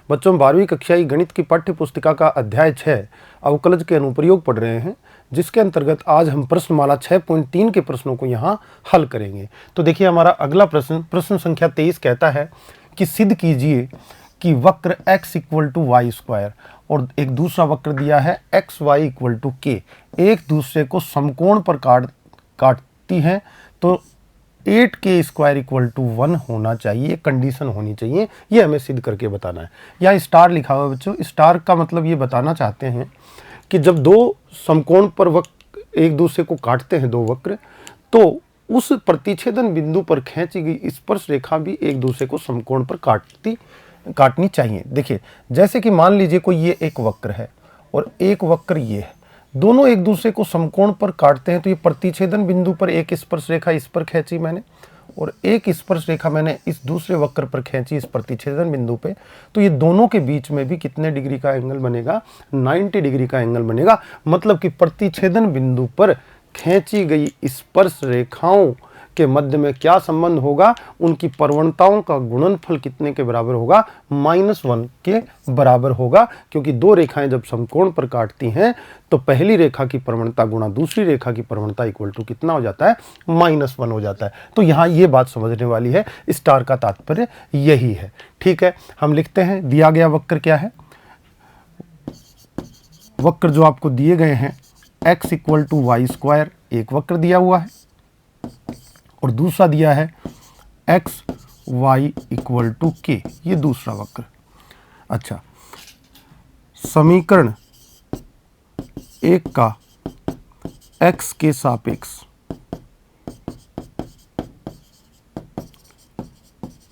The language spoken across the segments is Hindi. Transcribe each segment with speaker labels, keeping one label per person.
Speaker 1: बच्चों 12वीं कक्षा की गणित की पाठ्य पुस्तिका का अध्याय 6 अवकलज के अनुप्रयोग पढ़ रहे हैं, जिसके अंतर्गत आज हम प्रश्नमाला 6.3 के प्रश्नों को यहाँ हल करेंगे। तो देखिए हमारा अगला प्रश्न संख्या 23 कहता है कि सिद्ध कीजिए कि वक्र x = y² और एक दूसरा वक्र दिया है xy = k एक दूसरे को समकोण पर काटती हैं, तो 8k² = 1 होना चाहिए, कंडीशन होनी चाहिए। ये हमें सिद्ध करके बताना है। यहाँ स्टार लिखा हुआ है बच्चों। स्टार का मतलब ये बताना चाहते हैं कि जब दो समकोण पर वक्र एक दूसरे को काटते हैं, दो वक्र, तो उस प्रतिच्छेदन बिंदु पर खींची गई स्पर्श रेखा भी एक दूसरे को समकोण पर काटनी चाहिए। देखिए जैसे कि मान लीजिए कोई ये एक वक्र है और एक वक्र ये है, दोनों एक दूसरे को समकोण पर काटते हैं, तो ये प्रतिच्छेदन बिंदु पर एक स्पर्श रेखा इस पर खींची मैंने और एक स्पर्श रेखा मैंने इस दूसरे वक्र पर खींची इस प्रतिच्छेदन बिंदु पे, तो ये दोनों के बीच में भी कितने डिग्री का एंगल बनेगा? 90 डिग्री का एंगल बनेगा। मतलब कि प्रतिच्छेदन बिंदु पर खींची गई स्पर्श रेखाओं के मध्य में क्या संबंध होगा? उनकी प्रवणताओं का गुणनफल कितने के बराबर होगा? -1 के बराबर होगा, क्योंकि दो रेखाएं जब समकोण पर काटती हैं तो पहली रेखा की प्रवणता गुणा दूसरी रेखा की प्रवणता इक्वल टू कितना हो जाता है? -1 हो जाता है। तो यहाँ ये बात समझने वाली है। स्टार का तात्पर्य यही है। ठीक है, हम लिखते हैं दिया गया वक्र क्या है। वक्र जो आपको दिए गए हैं x = y² एक वक्र दिया हुआ है और दूसरा दिया है x y = k, ये दूसरा वक्र। अच्छा, समीकरण 1 का x के सापेक्ष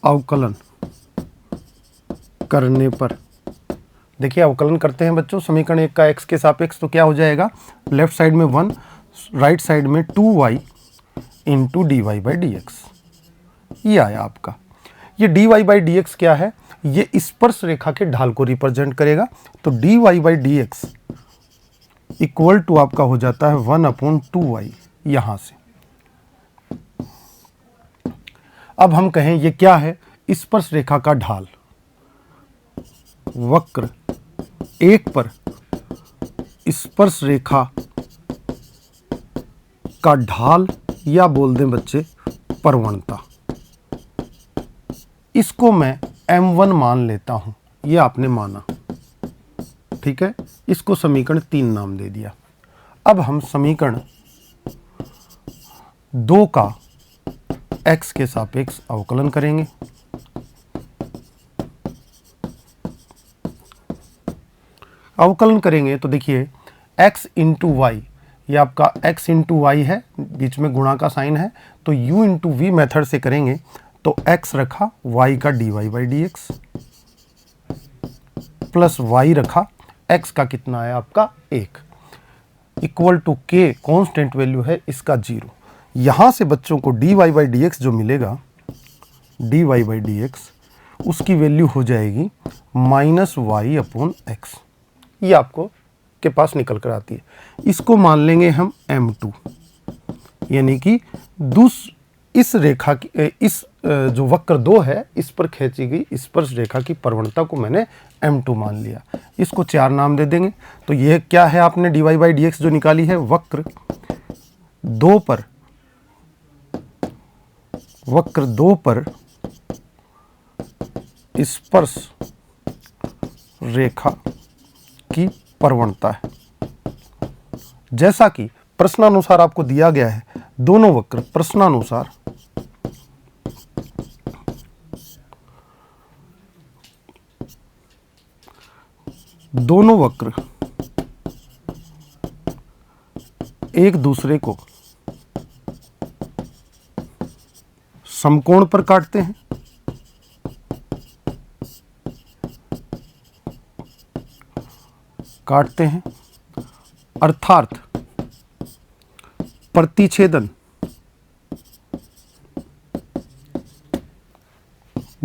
Speaker 1: अवकलन करने पर, देखिए अवकलन करते हैं बच्चों समीकरण 1 का x के सापेक्ष, तो क्या हो जाएगा? लेफ्ट साइड में 1, राइट साइड में 2y × dy/dx। ये आया आपका। ये dy/dx क्या है? ये स्पर्श रेखा के ढाल को रिप्रेजेंट करेगा। तो dy/dx इक्वल टू आपका हो जाता है 1/2y यहां से। अब हम कहें ये क्या है? स्पर्श रेखा का ढाल। वक्र 1 पर स्पर्श रेखा का ढाल या बोल दें बच्चे प्रवणता, इसको मैं m1 मान लेता हूं। ये आपने माना, ठीक है। इसको समीकरण 3 नाम दे दिया। अब हम समीकरण 2 का x के सापेक्ष अवकलन करेंगे। अवकलन करेंगे तो देखिए x × y, ये आपका x × y है, बीच में गुणा का साइन है, तो u × v मेथड से करेंगे तो x रखा y का dy/dx प्लस y रखा x का कितना है आपका 1 equal to k constant value है इसका 0। यहाँ से बच्चों को dy/dx जो मिलेगा, dy/dx उसकी वैल्यू हो जाएगी -y/x। ये आपको के पास निकल कर आती है। इसको मान लेंगे हम m2, यानी कि इस रेखा की इस जो वक्र 2 है इस पर खींची गई स्पर्श रेखा की प्रवणता को मैंने m2 मान लिया। इसको 4 नाम दे देंगे। तो ये क्या है? आपने dy/dx जो निकाली है वक्र 2 पर स्पर्श रेखा की प्रवणता है। जैसा कि प्रश्नानुसार आपको दिया गया है, दोनों वक्र प्रश्नानुसार एक दूसरे को समकोण पर काटते हैं। अर्थात प्रतिच्छेदन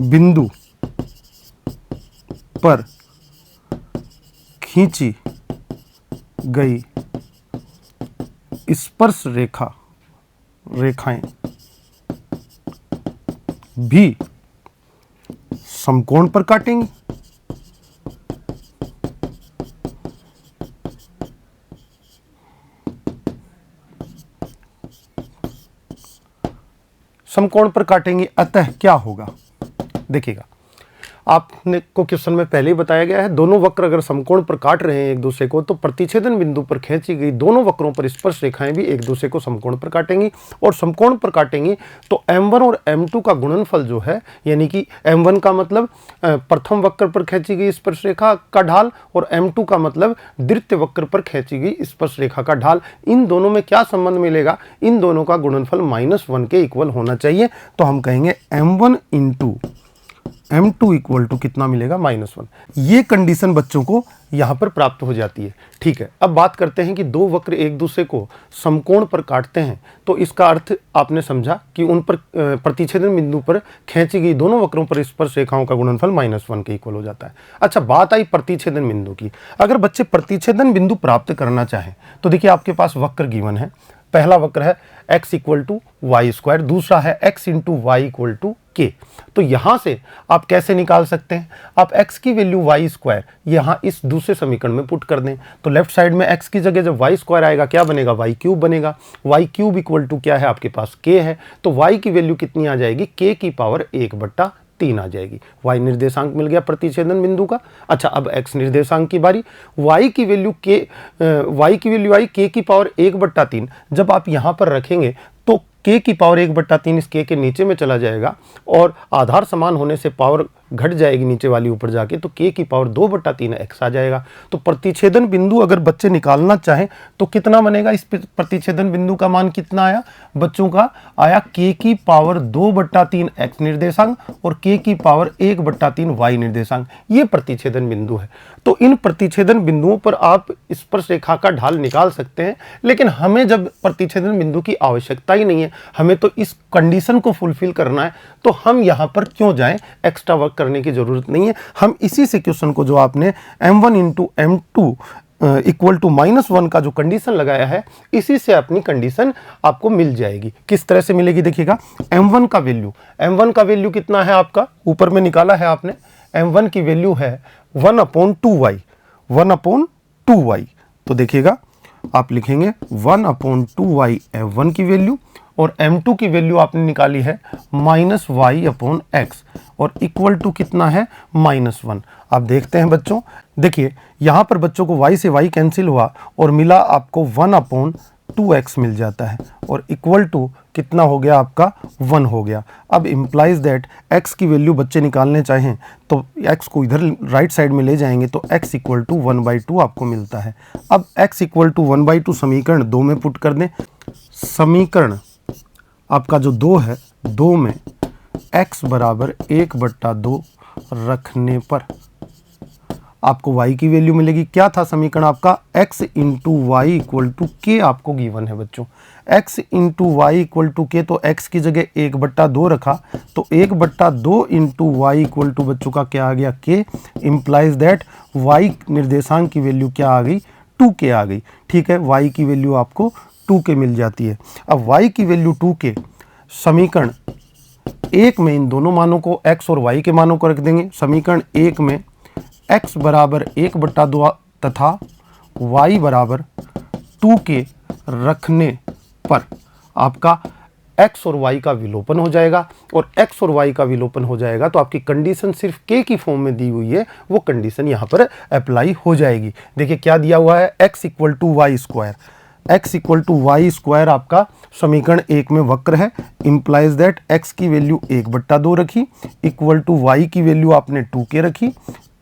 Speaker 1: बिंदु पर खींची गई स्पर्श रेखाएं भी समकोण पर काटेंगी। समकोण पर काटेंगे, अतः क्या होगा। देखिएगा, आपने को क्वेश्चन में पहले ही बताया गया है, दोनों वक्र अगर समकोण पर काट रहे हैं एक दूसरे को, तो प्रतिच्छेदन बिंदु पर खींची गई दोनों वक्रों पर स्पर्श रेखाएं भी एक दूसरे को समकोण पर काटेंगी। और समकोण पर काटेंगी तो m1 और m2 का गुणनफल जो है, यानी कि m1 का मतलब प्रथम वक्र पर खींची गई स्पर्श रेखा का ढाल, और m2 का मतलब द्वितीय वक्र पर खींची गई स्पर्श रेखा का ढाल, इन दोनों में क्या संबंध मिलेगा, इन दोनों का गुणनफल -1 के इक्वल होना चाहिए। तो हम कहेंगे m1 into m2 equal to कितना मिलेगा, -1। ये कंडीशन बच्चों को यहाँ पर प्राप्त हो जाती है। ठीक है, अब बात करते हैं कि दो वक्र एक दूसरे को समकोण पर काटते हैं, तो इसका अर्थ आपने समझा कि उन पर प्रतिच्छेदन बिंदु पर खींची गई दोनों वक्रों पर स्पर्श रेखाओं का गुणनफल -1 के इक्वल हो जाता है। अच्छा, बात आई प्रतिच्छेदन बिंदु की। अगर बच्चे प्रतिच्छेदन बिंदु प्राप्त करना चाहें तो देखिए, आपके पास वक्र गिवन है। पहला वक्र है x equal to y square, दूसरा है x into y equal to k. तो यहां से आप कैसे निकाल सकते हैं, आप x की वैल्यू वाई स्क्वायर यहां इस दूसरे समीकरण में पुट कर दें, तो लेफ्ट साइड में x की जगह जब वाई स्क्वायर आएगा क्या बनेगा, वाई क्यूब बनेगा। वाई क्यूब इक्वल टू क्या है, आपके पास k है, तो y की वैल्यू कितनी आ जाएगी, k की पावर 1/3 आ जाएगी। y निर्देशांक मिल गया प्रतिच्छेदन बिंदु का। अच्छा, अब x निर्देशांक की बारी, y की वैल्यू आई k की पावर 1/3। जब आप यहां पर रखेंगे तो k की पावर 1/3 इस k के नीचे में चला जाएगा, और आधार समान होने से पावर घट जाएगी नीचे वाली ऊपर जाके, तो k की पावर 2/3 x आ जाएगा। तो प्रतिच्छेदन बिंदु अगर बच्चे निकालना चाहें तो कितना बनेगा, इस प्रतिच्छेदन बिंदु का मान कितना आया, बच्चों का आया k की पावर 2/3 x निर्देशांक और k की पावर 1/3 y निर्देशांक। ये प्रतिच्छेदन बिंदु है। तो इन प्रतिच्छेदन बिंदुओं पर आप स्पर्श रेखा का ढाल निकाल सकते हैं, लेकिन हमें जब प्रतिच्छेदन बिंदु की आवश्यकता ही नहीं है, हमें तो इस कंडीशन को फुलफिल करना है, तो हम यहां पर क्यों जाएं, एक्स्ट्रा वर्क करने की जरूरत नहीं है। हम इसी से क्वेश्चन को जो आपने m1 into m2 equal to -1 का जो कंडीशन लगाया है, इसी से अपनी कंडीशन आपको मिल जाएगी। किस तरह से मिलेगी, देखिएगा, m1 का वैल्यू कितना है आपका, ऊपर में निकाला है आपने, m1 की वैल्यू है 1/2y। तो देखिएगा, आप लिखेंगे 1/2y f1 की वैल्यू, और m2 की वैल्यू आपने निकाली है -y/x, और इक्वल टू कितना है, -1। आप देखते हैं बच्चों, देखिए यहाँ पर बच्चों को y से y कैंसिल हुआ और मिला आपको 1/2x मिल जाता है, और इक्वल टू कितना हो गया आपका, 1 हो गया। अब इम्प्लाइज दैट x की वैल्यू बच्चे निकालने चाहें तो x को इधर राइट साइड में ले जाएंगे तो x इक्वल टू 1/2 आपको मिलता है। अब x इक्वल टू 1/2 समीकरण 2 में पुट कर दें। समीकरण आपका जो 2 है, 2 में x बराबर 1/2 रखने पर आपको y की वैल्यू मिलेगी। क्या था समीकरण आपका, x into y equal to k आपको गिवन है बच्चों। x into y equal to k, तो x की जगह 1/2 रखा, तो 1/2 इंटू वाई इक्वल टू बच्चों का क्या आ गया, k। इम्प्लाइज दैट y निर्देशांक की वैल्यू क्या आ गई, 2k आ गई। ठीक है, y की वैल्यू आपको 2k मिल जाती है। अब y की वैल्यू 2k, समीकरण 1 में इन दोनों मानों को, x और y के मानों को रख देंगे। समीकरण 1 में x बराबर 1/2 तथा y बराबर 2k रखने पर आपका x और y का विलोपन हो जाएगा, और x और y का विलोपन हो जाएगा तो आपकी कंडीशन सिर्फ k की फॉर्म में दी हुई है, वो कंडीशन यहाँ पर अप्लाई हो जाएगी। देखिए क्या दिया हुआ है, x equal to y square, x equal to y square आपका समीकरण 1 में वक्र है। इम्प्लाइज दैट x की वैल्यू 1/2 रखी, इक्वल टू y की वैल्यू आपने 2k रखी,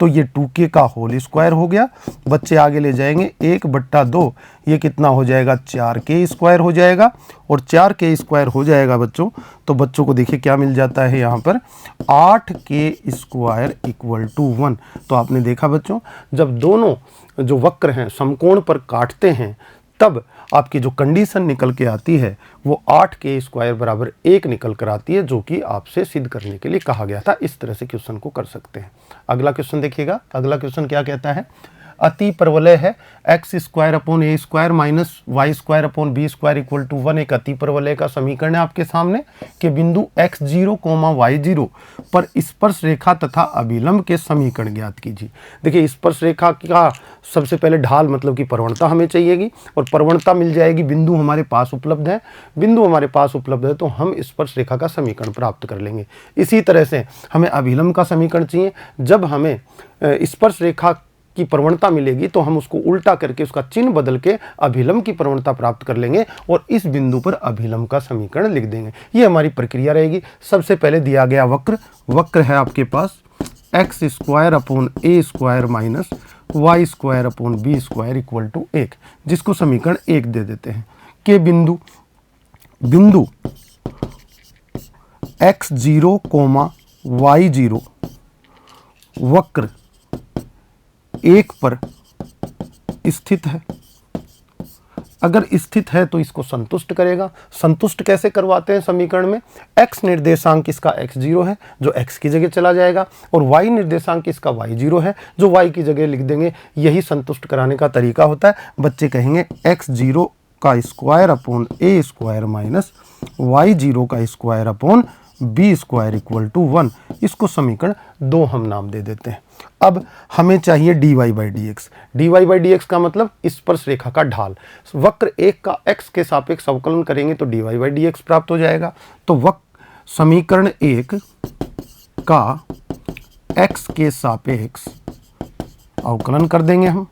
Speaker 1: तो ये 2k का होल स्क्वायर हो गया। बच्चे आगे ले जाएंगे 1/2, ये कितना हो जाएगा, 4k स्क्वायर हो जाएगा, और 4k स्क्वायर हो जाएगा बच्चों, तो बच्चों को देखिए क्या मिल जाता है यहाँ पर, 8k स्क्वायर इक्वल टू 1। तो आपने देखा बच्चों, जब दोनों जो वक्र हैं समकोण पर काटते हैं, तब आपकी जो कंडीशन निकल के आती है वो 8k स्क्वायर बराबर 1 निकल कर आती है, जो कि आपसे सिद्ध करने के लिए कहा गया था। इस तरह से क्वेश्चन को कर सकते हैं। अगला क्वेश्चन देखिएगा, अगला क्वेश्चन क्या कहता है, अति परवलय है x square upon A square minus Y square upon B square equal to 1 एक अति परवलय का समीकरण है आपके सामने कि बिंदु x0, y0 पर स्पर्श रेखा तथा अभिलंब के समीकरण ज्ञात कीजिए। देखिए स्पर्श रेखा का सबसे पहले ढाल मतलब कि प्रवणता हमें चाहिएगी और प्रवणता मिल जाएगी, बिंदु हमारे पास उपलब्ध है, बिंदु हमारे पास उपलब्ध है तो हम स्पर्श रेखा का समीकरण प्राप्त कर लेंगे। इसी तरह से हमें अभिलंब का समीकरण चाहिए। जब हमें स्पर्श रेखा की प्रवणता मिलेगी तो हम उसको उल्टा करके उसका चिन्ह बदल के अभिलंब की प्रवणता प्राप्त कर लेंगे और इस बिंदु पर अभिलंब का समीकरण लिख देंगे। ये हमारी प्रक्रिया रहेगी। सबसे पहले दिया गया वक्र है आपके पास X square upon A square minus Y square upon B square equal to 1, जिसको समीकरण 1 दे देते हैं कि बिंदु x0, y0 वक्र 1 पर स्थित है। अगर स्थित है तो इसको संतुष्ट करेगा। संतुष्ट कैसे करवाते हैं समीकरण में, x निर्देशांक इसका x0 है जो x की जगह चला जाएगा और y निर्देशांक इसका y0 है जो y की जगह लिख देंगे। यही संतुष्ट कराने का तरीका होता है। बच्चे कहेंगे x0 का स्क्वायर अपॉन ए स्क्वायर माइनस y0 का square upon B square equal to 1, इसको समीकरण 2 हम नाम दे देते हैं। अब हमें चाहिए dy by D x. dy by D X का मतलब स्पर्श रेखा का ढाल। वक्र 1 का x के सापेक्ष अवकलन करेंगे तो dy बाई डी एक्स प्राप्त हो जाएगा। तो समीकरण 1 का x के सापेक्ष अवकलन कर देंगे हम।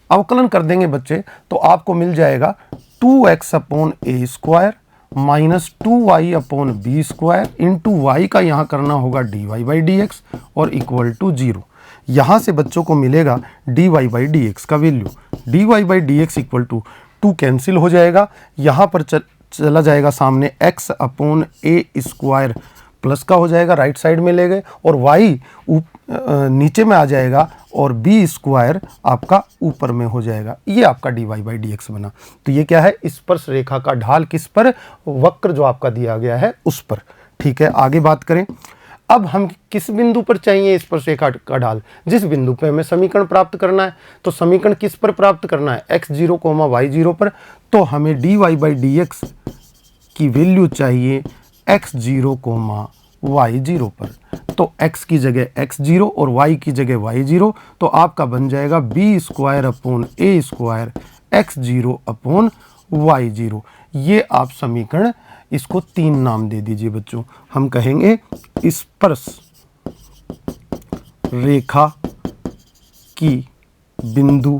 Speaker 1: अवकलन कर देंगे बच्चे तो आपको मिल जाएगा 2x अपॉन ए square minus 2y upon B square into Y का यहाँ करना होगा dy बाई डी एक्स और इक्वल टू 0। यहाँ से बच्चों को मिलेगा dy बाई डी एक्स का value, dy by D x equal to 2 cancel हो जाएगा, यहाँ पर चला जाएगा सामने x अपॉन ए स्क्वायर प्लस का हो जाएगा, राइट साइड में ले गए और y नीचे में आ जाएगा और बी स्क्वायर आपका ऊपर में हो जाएगा। ये आपका dy बाई डी एक्स बना। तो ये क्या है, स्पर्श रेखा का ढाल किस पर, वक्र जो आपका दिया गया है उस पर। ठीक है, आगे बात करें। अब हम किस बिंदु पर चाहिए स्पर्श रेखा का ढाल, जिस बिंदु पे हमें समीकरण प्राप्त करना है। तो समीकरण किस पर प्राप्त करना है, x0, y0 पर। तो हमें dy बाई डी एक्स की वैल्यू चाहिए x0, y0 पर। तो x की जगह x0 और y की जगह y0, तो आपका बन जाएगा b स्क्वायर अपॉन ए स्क्वायर x0 अपॉन y0। ये आप समीकरण इसको 3 नाम दे दीजिए बच्चों। हम कहेंगे स्पर्श रेखा की बिंदु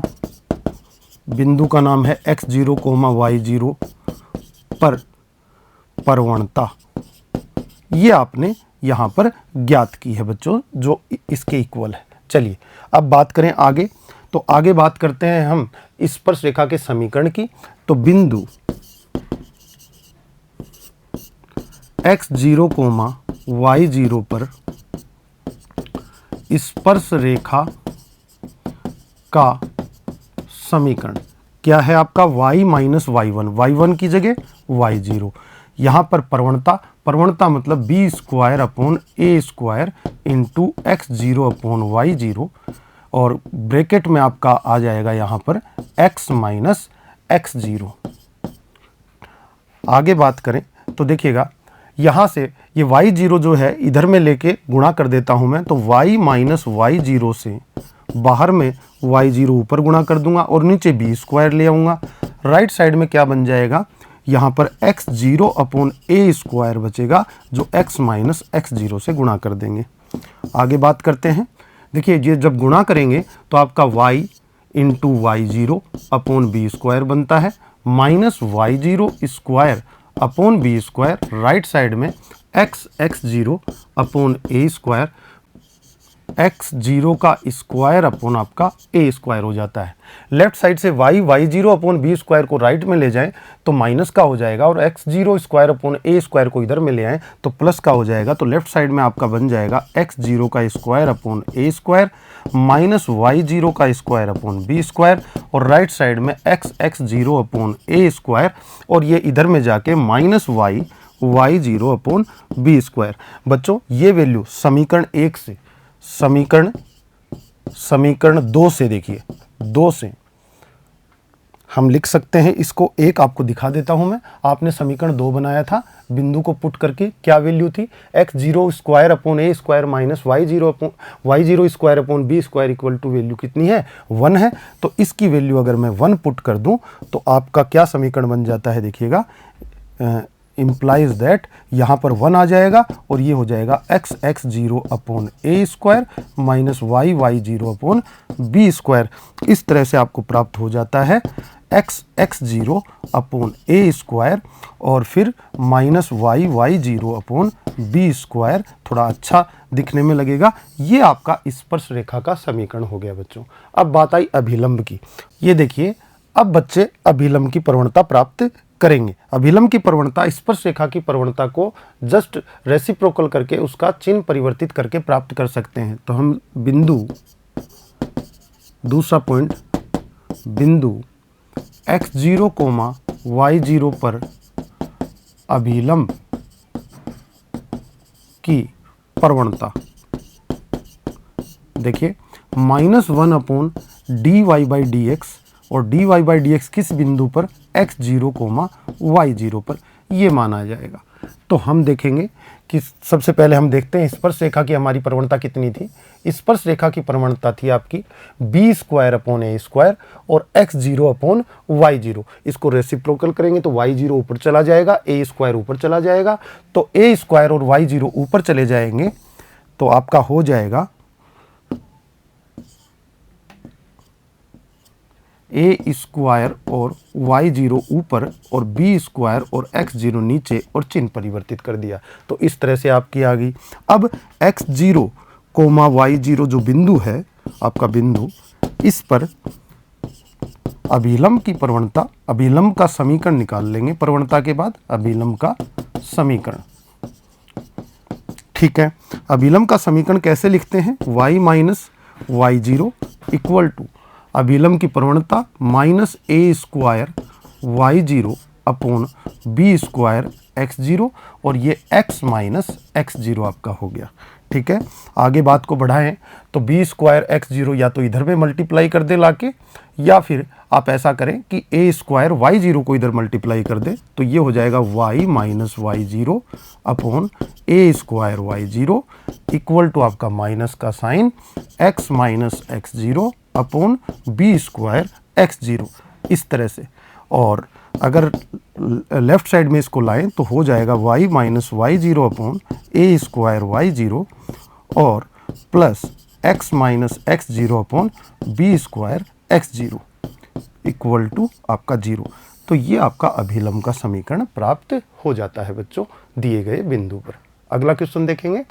Speaker 1: का नाम है x0, y0 पर प्रवणता। ये आपने यहाँ पर ज्ञात की है बच्चों, जो इसके इक्वल है। चलिए अब बात करें आगे। तो आगे बात करते हैं हम स्पर्श रेखा के समीकरण की। तो बिंदु x0, y0 पर स्पर्श रेखा का समीकरण क्या है आपका, y माइनस y1 की जगह y0। यहाँ पर प्रवणता मतलब b स्क्वायर अपॉन ए square into x0 upon y0 और ब्रैकेट में आपका आ जाएगा यहाँ पर x माइनस x0। आगे बात करें तो देखिएगा यहाँ से ये y0 जो है इधर में लेके गुणा कर देता हूँ मैं। तो y माइनस y0 से बाहर में y0 ऊपर गुणा कर दूंगा और नीचे b स्क्वायर ले आऊँगा। राइट साइड में क्या बन जाएगा, यहाँ पर x0 अपॉन ए स्क्वायर बचेगा जो x माइनस x0 से गुणा कर देंगे। आगे बात करते हैं। देखिए ये जब गुणा करेंगे तो आपका y into y0 upon B square बनता है minus y0 square upon B square. Right side में x0 अपॉन ए स्क्वायर, x0 का स्क्वायर अपॉन आपका ए स्क्वायर हो जाता है। लेफ्ट साइड से y0 अपॉन बी स्क्वायर को राइट में ले जाएं तो माइनस का हो जाएगा और x0 स्क्वायर अपॉन ए स्क्वायर को इधर में ले आएं तो प्लस का हो जाएगा। तो लेफ्ट साइड में आपका बन जाएगा x0 का स्क्वायर अपॉन ए स्क्वायर माइनस y0 का स्क्वायर अपॉन बी स्क्वायर और राइट साइड में x0 अपॉन ए स्क्वायर और ये इधर में जाके minus y0 upon B square. बच्चों ये वैल्यू समीकरण 1 से समीकरण समीकरण 2 से, देखिए 2 से हम लिख सकते हैं इसको। एक आपको दिखा देता हूं मैं। आपने समीकरण 2 बनाया था, बिंदु को पुट करके क्या वैल्यू थी, x0 square upon a square minus y0 square upon b square equal to value कितनी है, 1 है। तो इसकी वैल्यू अगर मैं 1 पुट कर दूं तो आपका क्या समीकरण बन जाता है, देखिएगा, इम्प्लाइज दैट यहाँ पर 1 आ जाएगा और ये हो जाएगा x0 upon a square minus y0 upon b square. इस तरह से आपको प्राप्त हो जाता है x0 अपॉन a स्क्वायर और फिर minus y0 upon b square. थोड़ा अच्छा दिखने में लगेगा। ये आपका स्पर्श रेखा का समीकरण हो गया बच्चों। अब बात आई अभिलंब की। ये देखिए, अब बच्चे अभिलंब की प्रवणता प्राप्त करेंगे। अभिलंब की प्रवणता स्पर्श रेखा की प्रवणता को जस्ट रेसिप्रोकल करके उसका चिन्ह परिवर्तित करके प्राप्त कर सकते हैं। तो हम बिंदु, दूसरा पॉइंट, बिंदु x0, y0 पर अभिलंब की प्रवणता, देखिए -1 अपॉन dy/dx और dy/dx किस बिंदु पर, x0, y0 पर, ये माना जाएगा। तो हम देखेंगे कि सबसे पहले हम देखते हैं स्पर्श रेखा की हमारी प्रवणता कितनी थी। स्पर्श रेखा की प्रवणता थी आपकी b square upon a square और x0 अपॉन y0। इसको रेसिप्रोकल करेंगे तो y0 ऊपर चला जाएगा, a स्क्वायर ऊपर चला जाएगा। तो a स्क्वायर और y0 ऊपर चले जाएंगे तो आपका हो जाएगा a स्क्वायर और y0 ऊपर और b स्क्वायर और x0 नीचे और चिन्ह परिवर्तित कर दिया। तो इस तरह से आपकी आ गई। अब x0, y0 जो बिंदु है आपका बिंदु, इस पर अभिलंब की प्रवणता, अभिलंब का समीकरण निकाल लेंगे। प्रवणता के बाद अभिलंब का समीकरण, ठीक है। अभिलंब का समीकरण कैसे लिखते हैं, y minus y0 equal to अभिलंब की प्रवणता minus a square y0 upon b square x0 और ये x माइनस x0 आपका हो गया, ठीक है। आगे बात को बढ़ाएं तो b स्क्वायर x0 या तो इधर में मल्टीप्लाई कर दे लाके, या फिर आप ऐसा करें कि a स्क्वायर y0 को इधर मल्टीप्लाई कर दे। तो ये हो जाएगा y minus y0 upon a square y0 equal to आपका माइनस का sign x minus x0 upon b square x0, इस तरह से। और अगर लेफ्ट साइड में इसको लाएं तो हो जाएगा y minus y0 upon a square y0 और plus x minus x0 upon b square x0 equal to आपका 0। तो ये आपका अभिलंब का समीकरण प्राप्त हो जाता है बच्चों दिए गए बिंदु पर। अगला क्वेश्चन देखेंगे।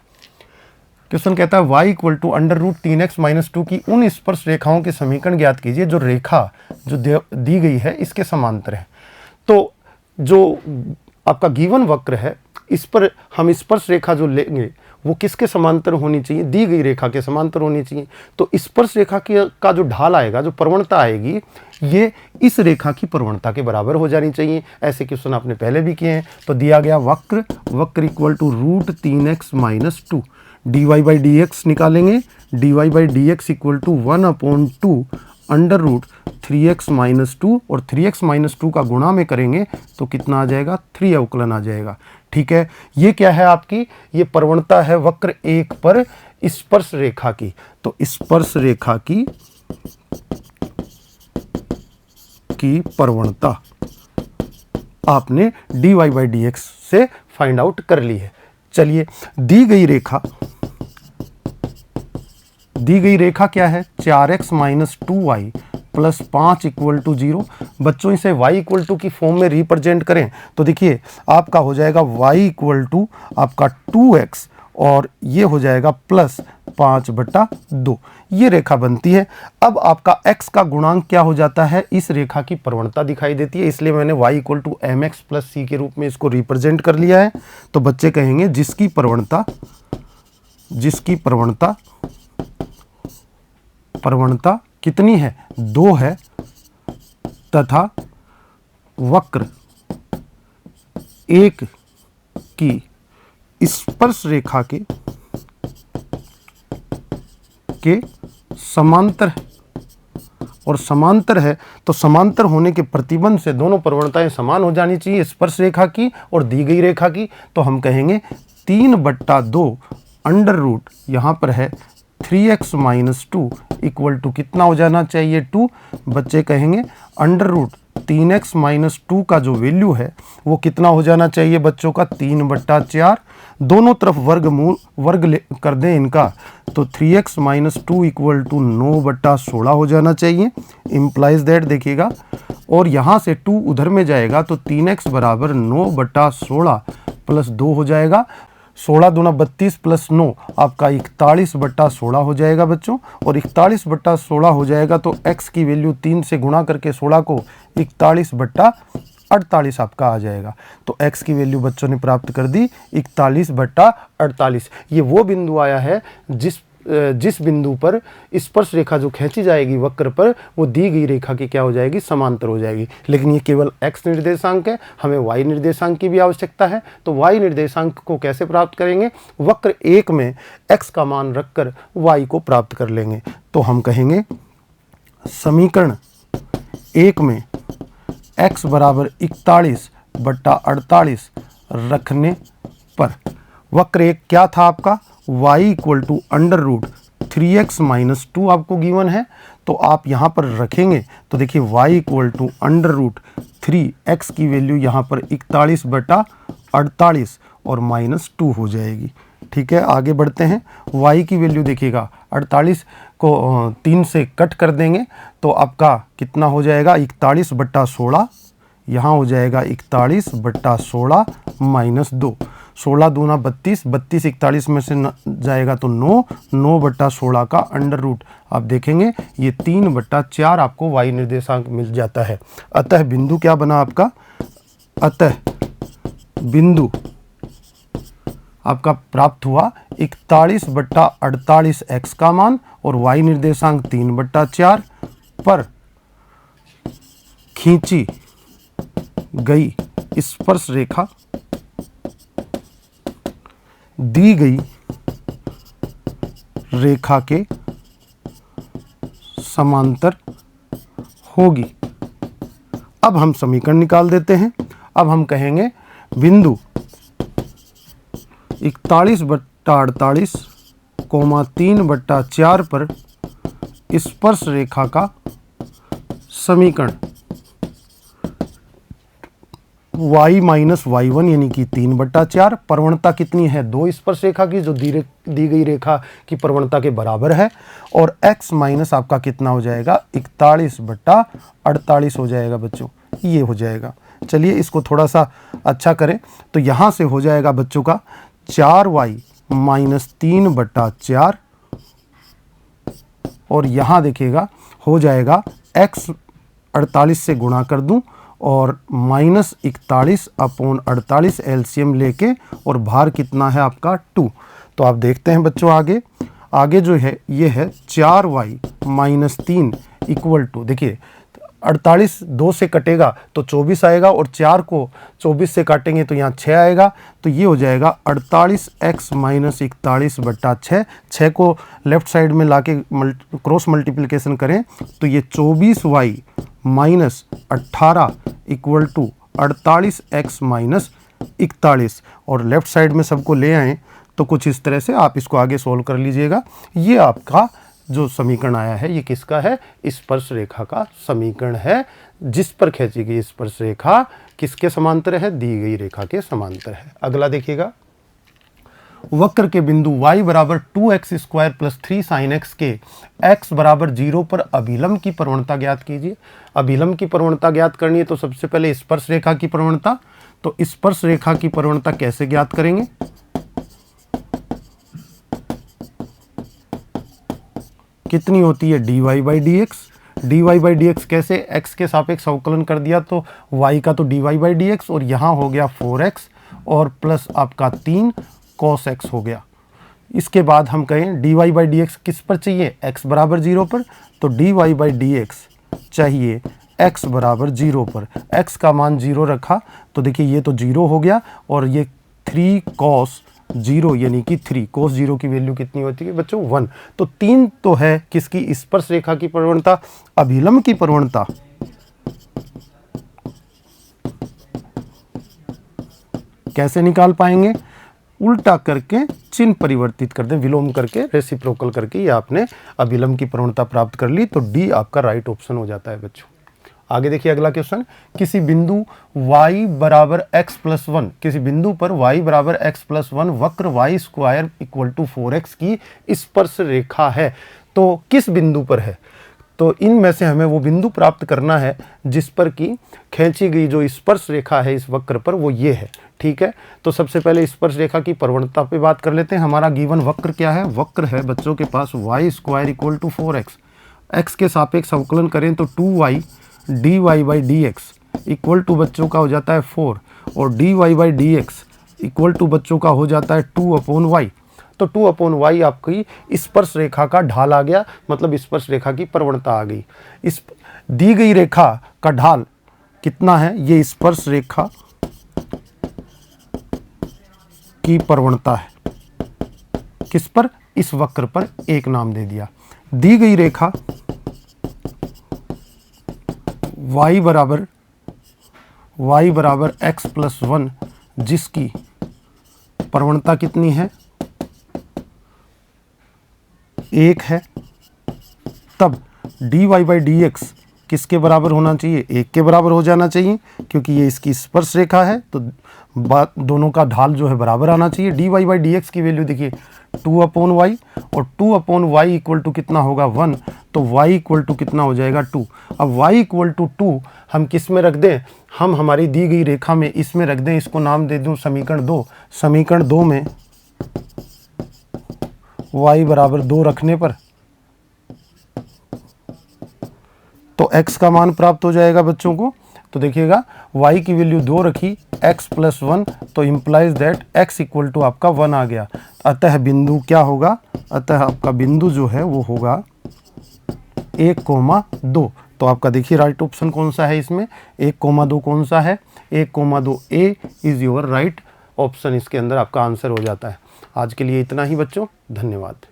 Speaker 1: क्वेश्चन कहता है y equal to √3x minus 2 की उन स्पर्श रेखाओं के समीकरण ज्ञात कीजिए जो रेखा जो दी गई है इसके समांतर है। तो जो आपका गिवन वक्र है, इस पर हम स्पर्श रेखा जो लेंगे वो किसके समांतर होनी चाहिए, दी गई रेखा के समांतर होनी चाहिए। तो स्पर्श रेखा का जो ढाल आएगा, जो प्रवणता आएगी, ये इस रेखा की प्रवणता के बराबर हो जानी चाहिए। ऐसे क्वेश्चन आपने पहले भी किए हैं। तो दिया गया वक्र equal to √3x minus 2, dy/dx निकालेंगे, dy/dx equal to 1/2 √3x minus 2 और 3x माइनस 2 का गुणा में करेंगे तो कितना आ जाएगा, 3 अवकलन आ जाएगा, ठीक है। ये क्या है आपकी, ये प्रवणता है वक्र 1 पर स्पर्श रेखा की। तो स्पर्श रेखा की प्रवणता आपने dy/dx से फाइंड आउट कर ली है। चलिए, दी गई रेखा क्या है, 4x minus 2y plus 5 equal to 0। बच्चों इसे y इक्वल टू की फॉर्म में रिप्रेजेंट करें तो देखिए आपका हो जाएगा y इक्वल टू आपका 2x और ये हो जाएगा प्लस 5/2। ये रेखा बनती है। अब आपका x का गुणांक क्या हो जाता है, इस रेखा की प्रवणता दिखाई देती है, इसलिए मैंने y equal to mx plus c के रूप में इसको रिप्रेजेंट कर लिया है। तो बच्चे कहेंगे जिसकी प्रवणता कितनी है, 2 है तथा वक्र 1 की स्पर्श रेखा के समांतर और समांतर है तो समांतर होने के प्रतिबंध से दोनों प्रवणताएं समान हो जानी चाहिए, स्पर्श रेखा की और दी गई रेखा की। तो हम कहेंगे 3/2 अंडर रूट यहाँ पर है 3x - 2 इक्वल टू कितना हो जाना चाहिए 2। बच्चे कहेंगे अंडर रूट 3x - 2 का जो वैल्यू है वो कितना हो जाना चाहिए बच्चों का 3/4। दोनों तरफ वर्ग कर दें इनका तो 3x - 2 इक्वल टू 9/16 हो जाना चाहिए। इम्प्लाइज दैट देखिएगा, और यहाँ से 2 उधर में जाएगा तो 3x बराबर 9/16 प्लस 2 हो जाएगा। 16 दूना 32 प्लस 9 आपका 41/16 हो जाएगा बच्चों, और 41/16 हो जाएगा तो x की वैल्यू 3 से गुणा करके 16 को 41/48 आपका आ जाएगा। तो x की वैल्यू बच्चों ने प्राप्त कर दी 41/48। ये वो बिंदु आया है जिस बिंदु पर स्पर्श रेखा जो खींची जाएगी वक्र पर वो दी गई रेखा की क्या हो जाएगी, समांतर हो जाएगी। लेकिन ये केवल x निर्देशांक है, हमें y निर्देशांक की भी आवश्यकता है। तो y निर्देशांक को कैसे प्राप्त करेंगे, वक्र 1 में x का मान रखकर y को प्राप्त कर लेंगे। तो हम कहेंगे समीकरण 1 में x बराबर 41/48 रखने पर वक्र 1 क्या था आपका, y equal to under root 3x - 2 आपको गिवन है। तो आप यहाँ पर रखेंगे तो देखिए y equal to under root 3x की वैल्यू यहाँ पर 41/48 और -2 हो जाएगी। ठीक है, आगे बढ़ते हैं। y की वैल्यू देखिएगा 48 को 3 से कट कर देंगे तो आपका कितना हो जाएगा 41/16, यहाँ हो जाएगा 41/16 -2। 16 दूना 32, 32 41 में से जाएगा तो 9/16 का अंडर रूट आप देखेंगे ये 3/4 आपको y निर्देशांक मिल जाता है। अतः बिंदु क्या बना आपका, अतः बिंदु आपका प्राप्त हुआ 41/48 x का मान और y निर्देशांक 3/4 पर खींची गई स्पर्श रेखा दी गई रेखा के समांतर होगी। अब हम समीकरण निकाल देते हैं। अब हम कहेंगे बिंदु 41/48, 3/4 पर स्पर्श रेखा का समीकरण y - y1 यानी कि 3/4। प्रवणता कितनी है, 2 स्पर्श रेखा की जो दी गई रेखा की प्रवणता के बराबर है, और x माइनस आपका कितना हो जाएगा 41/48 हो जाएगा बच्चों, ये हो जाएगा। चलिए इसको थोड़ा सा अच्छा करें तो यहाँ से हो जाएगा बच्चों का 4y - 3/4 और यहाँ देखिएगा हो जाएगा x 48 से गुणा कर दूं और -41/48 एलसीएम लेके, और भार कितना है आपका 2। तो आप देखते हैं बच्चों आगे जो है ये है 4y - 3 इक्वल टू, देखिए 48 2 से कटेगा तो 24 आएगा और 4 को 24 से काटेंगे तो यहाँ 6 आएगा, तो ये हो जाएगा 48x - 41/6। 6 को लेफ्ट साइड में लाके क्रॉस मल्टीप्लिकेशन करें तो ये 24y - 18 इक्वल टू 48x - 41, और लेफ्ट साइड में सबको ले आएँ तो कुछ इस तरह से आप इसको आगे सोल्व कर लीजिएगा। ये आपका जो समीकरण आया है ये किसका है, स्पर्श रेखा का समीकरण है, जिस पर खींची गई स्पर्श रेखा किसके समांतर है, दी गई रेखा के समांतर है। अगला देखिएगा, वक्र के बिंदु y बराबर 2x² + 3 sin x के x बराबर 0 पर अभिलंब की प्रवणता ज्ञात कीजिए। अभिलंब की प्रवणता ज्ञात करनी है तो सबसे पहले स्पर्श रेखा की प्रवणता, तो स्पर्श रेखा की प्रवणता कैसे ज्ञात करेंगे, कितनी होती है dy/dx। dy/dx कैसे, x के सापेक्ष अवकलन कर दिया तो y का तो dy/dx, और यहाँ हो गया 4x और प्लस आपका 3 cos x हो गया। इसके बाद हम कहें dy/dx किस पर चाहिए, x बराबर 0 पर, तो dy/dx चाहिए x बराबर 0 पर। x का मान 0 रखा तो देखिए ये तो 0 हो गया और ये 3 cos 0 यानी कि 3, cos 0 की वैल्यू कितनी होती है बच्चों 1। तो 3 तो है किसकी, स्पर्श रेखा की प्रवणता। अभिलंब की प्रवणता कैसे निकाल पाएंगे, उल्टा करके चिन्ह परिवर्तित कर दें, विलोम करके, रेसिप्रोकल करके, ये आपने अभिलंब की प्रवणता प्राप्त कर ली। तो डी आपका राइट ऑप्शन हो जाता है बच्चों। आगे देखिए अगला क्वेश्चन, किसी बिंदु y बराबर x प्लस 1, किसी बिंदु पर y बराबर x प्लस 1 वक्र y square equal to 4x की स्पर्श रेखा है। तो किस बिंदु पर है, तो इनमें से हमें वो बिंदु प्राप्त करना है जिस पर कि खींची गई जो स्पर्श रेखा है इस वक्र पर वो ये है। ठीक है, तो सबसे पहले स्पर्श रेखा की प्रवणता पे बात कर लेते हैं। हमारा गिवन वक्र क्या है, वक्र है बच्चों के पास y square equal to 4x, x के सापेक्ष अवकलन करें तो 2y dy by D x equal to बच्चों का हो जाता है 4, और dy by D x equal to बच्चों का हो जाता है 2/y। तो 2/y आपकी स्पर्श रेखा का ढाल आ गया, मतलब स्पर्श रेखा की प्रवणता आ गई। इस दी गई रेखा का ढाल कितना है, ये स्पर्श रेखा की प्रवणता है। किस पर, इस वक्र पर एक नाम दे दिया। दी गई रेखा y बराबर x प्लस 1 जिसकी प्रवणता कितनी है, 1 है, तब dy बाई डी एक्स किसके बराबर होना चाहिए, 1 के बराबर हो जाना चाहिए, क्योंकि ये इसकी स्पर्श रेखा है। तो दोनों का ढाल जो है बराबर आना चाहिए। dy बाई डी एक्स की वैल्यू देखिए 2/y, और 2/y इक्वल टू कितना होगा 1, तो y इक्वल टू कितना हो जाएगा 2। अब y इक्वल टू 2 हम किस में रख दें, हम हमारी दी गई रेखा में इसमें रख दें, इसको नाम दे दूं समीकरण 2। समीकरण 2 में y बराबर 2 रखने पर तो x का मान प्राप्त हो जाएगा बच्चों को। तो देखिएगा y की वैल्यू 2 रखी, x प्लस 1, तो implies that x equal to आपका 1 आ गया। अतः बिंदु क्या होगा, अतः आपका बिंदु जो है वो होगा 1,2। तो आपका देखिए राइट ऑप्शन कौन सा है इसमें, 1,2 कौन सा है, 1,2 ए इज योर राइट ऑप्शन। इसके अंदर आपका आंसर हो जाता है। आज के लिए इतना ही बच्चों, धन्यवाद।